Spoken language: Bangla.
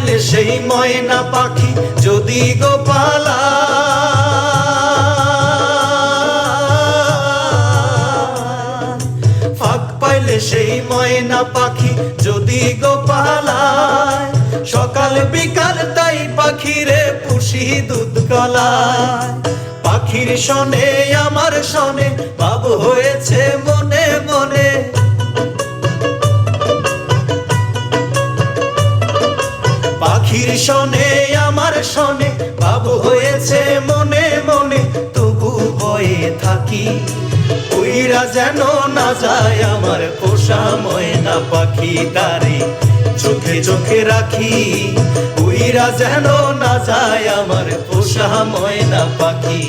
পাইলে সেই ময়না পাখি যদি গো পালায়, ফাঁক পাইলে সেই ময়না পাখি যদি গো পালায়, সকাল বিকাল তাই পাখিরে পুষি দুধ গলায়। পাখির শনে আমার শনে ভাব হয়েছে মনে মনে, পাখির শনে আমার শনে ভাব হয়েছে মনে মনে। তবু ভয়ে থাকি উইরা যেন না যায় আমার পোষা ময়না পাখি, তারে চোখে চোখে রাখি উইরা যেন না যায় আমার পোষা ময়না পাখি।